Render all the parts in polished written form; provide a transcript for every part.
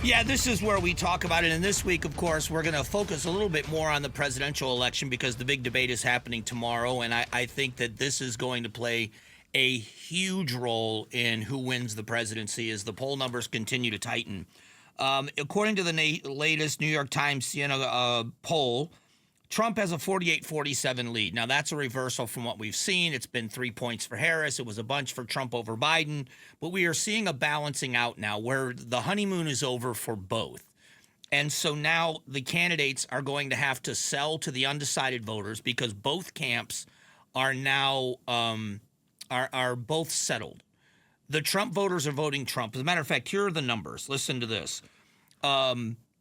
Yeah, this is where we talk about it. And this week, of course, we're going to focus a little bit more on the presidential election because the big debate is happening tomorrow. And I think that this is going to play a huge role in who wins the presidency as the poll numbers continue to tighten. According to the latest New York Times Siena poll, Trump has a 48-47 lead. Now, that's a reversal from what we've seen. It's been 3 points for Harris. It was a bunch for Trump over Biden. But we are seeing a balancing out now where the honeymoon is over for both. And so now the candidates are going to have to sell to the undecided voters because both camps are now are both settled. The Trump voters are voting Trump. As a matter of fact, here are the numbers. Listen to this.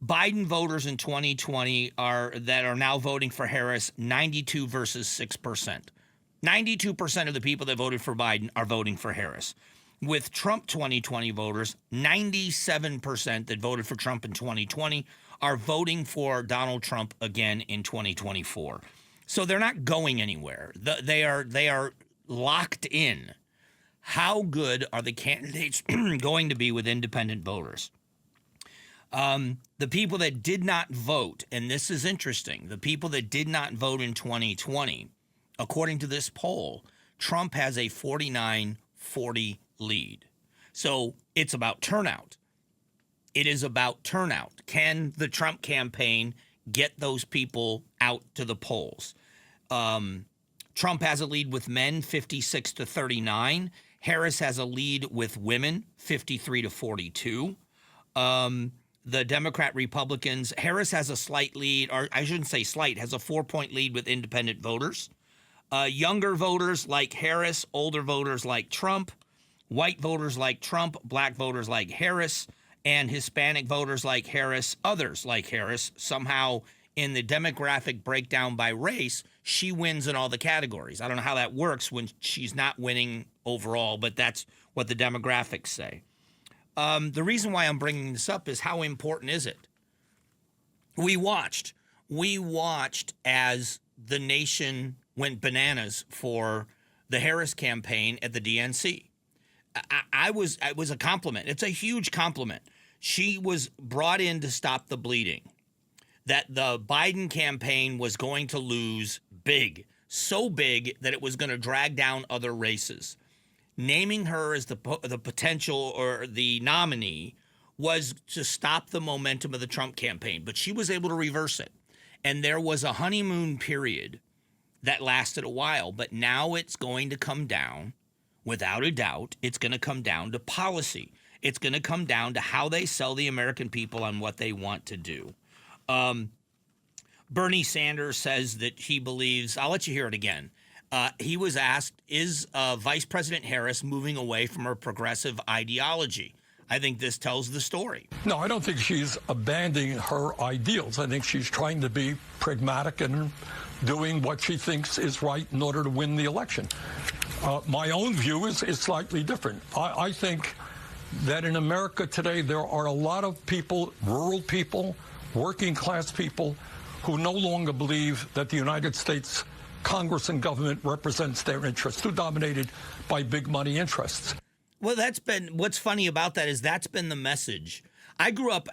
Biden voters in 2020 are now voting for Harris, 92 versus 6%. 92% of the people that voted for Biden are voting for Harris. With Trump 2020 voters, 97% that voted for Trump in 2020 are voting for Donald Trump again in 2024. So they're not going anywhere. They are locked in. How good are the candidates going to be with independent voters? The people that did not vote, and this is interesting, the people that did not vote in 2020, according to this poll, Trump has a 49-40 lead. So it's about turnout. It is about turnout. Can the Trump campaign get those people out to the polls? Trump has a lead with men, 56-39. Harris has a lead with women, 53-42. The Democrat Republicans, Harris has a slight lead, or I shouldn't say slight, has a 4-point lead with independent voters. Younger voters like Harris, older voters like Trump, white voters like Trump, black voters like Harris, and Hispanic voters like Harris, others like Harris. Somehow in the demographic breakdown by race, she wins in all the categories. I don't know how that works when she's not winning overall, but that's what the demographics say. The reason why I'm bringing this up is how important is it? We watched as the nation went bananas for the Harris campaign at the DNC. It was a compliment. It's a huge compliment. She was brought in to stop the bleeding. That the Biden campaign was going to lose big, so big that it was going to drag down other races. Naming her as the potential or the nominee was to stop the momentum of the Trump campaign, but she was able to reverse it. And there was a honeymoon period that lasted a while, but now it's going to come down, without a doubt, it's going to come down to policy. It's going to come down to how they sell the American people on what they want to do. Bernie Sanders says that he believes, I'll let you hear it again. He was asked, is Vice President Harris moving away from her progressive ideology? I think this tells the story. No, I don't think she's abandoning her ideals. I think she's trying to be pragmatic and doing what she thinks is right in order to win the election. My own view is slightly different. I think that in America today, there are a lot of people, rural people, working class people, who no longer believe that the United States Congress and government represents their interests, too dominated by big money interests. Well, what's funny about that is that's been the message. I grew up,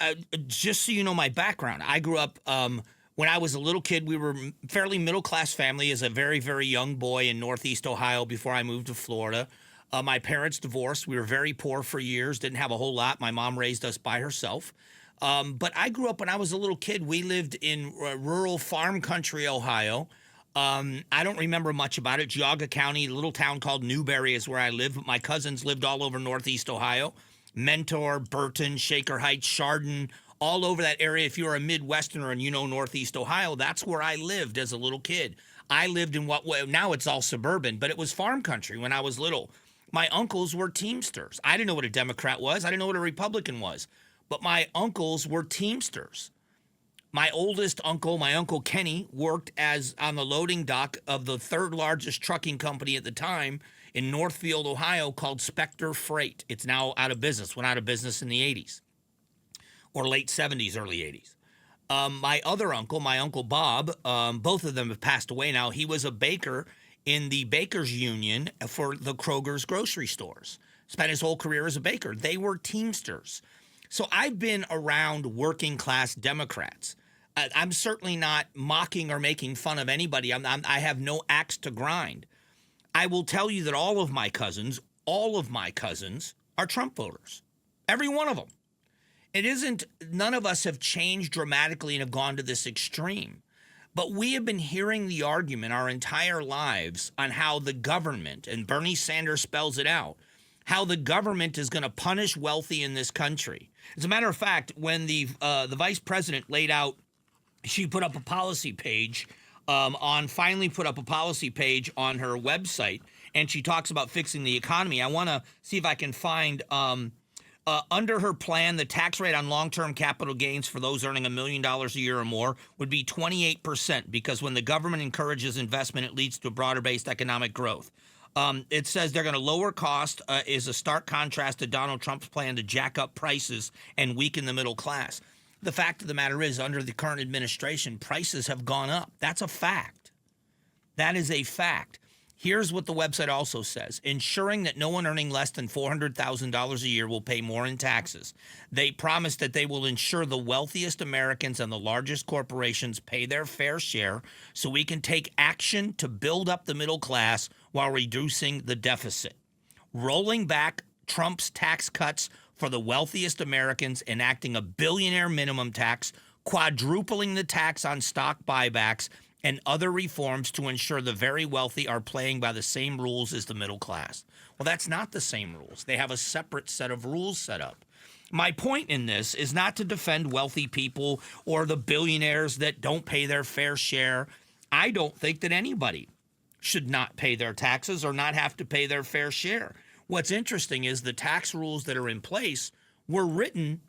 just so you know my background, I grew up when I was a little kid. We were a fairly middle-class family as a very, very young boy in Northeast Ohio before I moved to Florida. My parents divorced. We were very poor for years, didn't have a whole lot. My mom raised us by herself. But I grew up when I was a little kid. We lived in rural farm country, Ohio. I don't remember much about it. Geauga County, a little town called Newberry is where I live. But my cousins lived all over Northeast Ohio. Mentor, Burton, Shaker Heights, Chardon, all over that area. If you're a Midwesterner and you know Northeast Ohio, that's where I lived as a little kid. I lived in now it's all suburban, but it was farm country when I was little. My uncles were Teamsters. I didn't know what a Democrat was. I didn't know what a Republican was. But my uncles were Teamsters. My oldest uncle, my Uncle Kenny, worked on the loading dock of the third largest trucking company at the time in Northfield, Ohio, called Spectre Freight. It's now out of business. Went out of business in the 80s or late 70s, early 80s. My other uncle, my Uncle Bob, both of them have passed away now. He was a baker in the Bakers Union for the Kroger's grocery stores. Spent his whole career as a baker. They were Teamsters. So I've been around working class Democrats. I'm certainly not mocking or making fun of anybody. I have no axe to grind. I will tell you that all of my cousins are Trump voters. Every one of them. None of us have changed dramatically and have gone to this extreme. But we have been hearing the argument our entire lives on how the government, and Bernie Sanders spells it out, how the government is going to punish wealthy in this country. As a matter of fact, when the vice president laid out, she put up a policy page finally put up a policy page on her website, and she talks about fixing the economy. I want to see if I can find under her plan, the tax rate on long-term capital gains for those earning $1 million a year or more would be 28%, because when the government encourages investment, it leads to broader-based economic growth. It says they're going to lower cost, is a stark contrast to Donald Trump's plan to jack up prices and weaken the middle class. The fact of the matter is, under the current administration, prices have gone up. That's a fact. That is a fact. Here's what the website also says: ensuring that no one earning less than $400,000 a year will pay more in taxes. They promise that they will ensure the wealthiest Americans and the largest corporations pay their fair share so we can take action to build up the middle class while reducing the deficit. Rolling back Trump's tax cuts for the wealthiest Americans, enacting a billionaire minimum tax, quadrupling the tax on stock buybacks, and other reforms to ensure the very wealthy are playing by the same rules as the middle class. Well, that's not the same rules. They have a separate set of rules set up. My point in this is not to defend wealthy people or the billionaires that don't pay their fair share. I don't think that anybody should not pay their taxes or not have to pay their fair share. What's interesting is the tax rules that are in place were written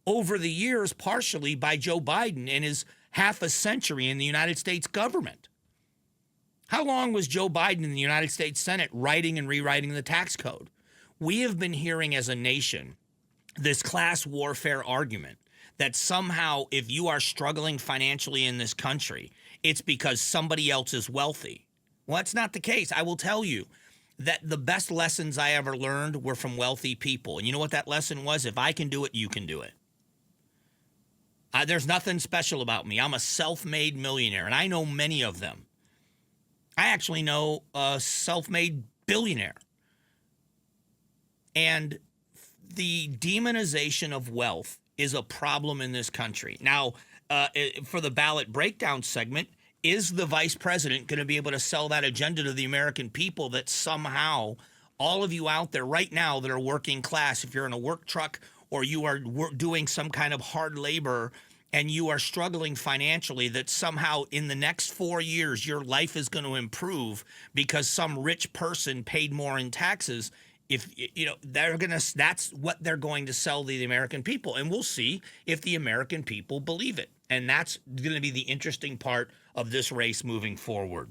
over the years partially by Joe Biden and his half a century in the United States government. How long was Joe Biden in the United States Senate writing and rewriting the tax code? We have been hearing as a nation this class warfare argument that somehow if you are struggling financially in this country, it's because somebody else is wealthy. Well, that's not the case. I will tell you that the best lessons I ever learned were from wealthy people. And you know what that lesson was? If I can do it, you can do it. There's nothing special about me. I'm a self-made millionaire, and I know many of them. I actually know a self-made billionaire. And the demonization of wealth is a problem in this country. Now, for the ballot breakdown segment, is the vice president going to be able to sell that agenda to the American people that somehow all of you out there right now that are working class, if you're in a work truck or you are doing some kind of hard labor and you are struggling financially, that somehow in the next 4 years your life is going to improve because some rich person paid more in taxes? If you know, that's what they're going to sell the American people, and we'll see if the American people believe it. And that's going to be the interesting part of this race moving forward.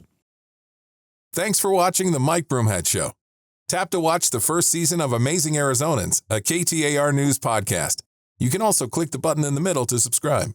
Thanks for watching the Mike Broomhead Show. Tap to watch the first season of Amazing Arizonans, a KTAR News podcast. You can also click the button in the middle to subscribe.